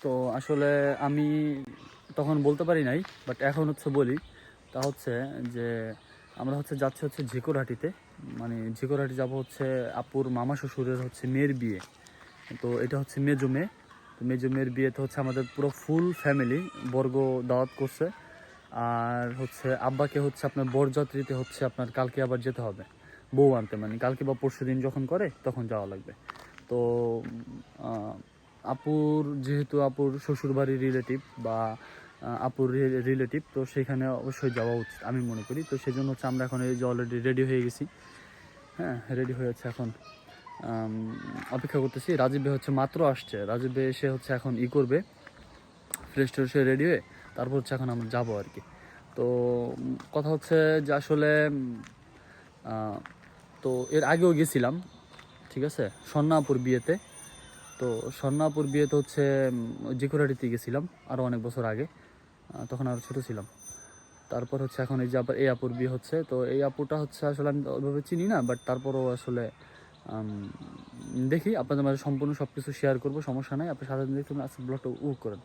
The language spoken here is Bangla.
তো আসলে আমি তখন বলতে পারি নাই, বাট এখন হচ্ছে বলি। তা হচ্ছে যে আমরা হচ্ছে যাচ্ছি হচ্ছে ঝিকরহাটিতে, মানে ঝিকরহাটি যাব হচ্ছে আপুর মামা শ্বশুরের হচ্ছে মেয়ের বিয়ে। তো এটা হচ্ছে মেজো মেয়ে। তো মেজো মেয়ের বিয়েতে হচ্ছে আমাদের পুরো ফুল ফ্যামিলি বর্গ দাওয়াত করছে। আর হচ্ছে আব্বাকে হচ্ছে আপনার বরযাত্রীতে হচ্ছে আপনার কালকে আবার যেতে হবে বউ আনতে, মানে কালকে বা পরশু দিন যখন করে তখন যাওয়া লাগবে। তো আহ, আপুর যেহেতু আপুর শ্বশুরবাড়ির রিলেটিভ বা আপুর রিলেটিভ, তো সেখানে অবশ্যই যাওয়া উচিত আমি মনে করি। তো সেই জন্য হচ্ছে আমরা এখন এই যে অলরেডি রেডি হয়ে গেছি। হ্যাঁ, রেডি হয়েছে এখন। আম, অপেক্ষা করতেছি। রাজীব ভাই হচ্ছে মাত্র আসছে, রাজীব ভাই এসে হচ্ছে এখন করবে, ফ্রেশ ট্রেশ হয়ে রেডি হয়ে তারপর হচ্ছে এখন আমরা যাবো আর কি। তো কথা হচ্ছে যে আসলে আহ, তো এর আগেও গেছিলাম, ঠিক আছে, স্বর্ণাপুর বিয়েতে। তো স্বর্ণাপুর বিয়েতে হচ্ছে জিকুরাটিতে গেছিলাম আরও অনেক বছর আগে, তখন আরও ছোটো ছিলাম। তারপর হচ্ছে এখন এই যে আবার এই আপুর বিয়ে হচ্ছে। তো এই আপুটা হচ্ছে আসলে আমি ওইভাবে চিনি না, বাট তারপরও আসলে দেখি আপনাদের মাঝে সম্পূর্ণ সব কিছু শেয়ার করবো, সমস্যা নাই। আপনার সাথে দেখতে আজকে ব্লগটা করেন।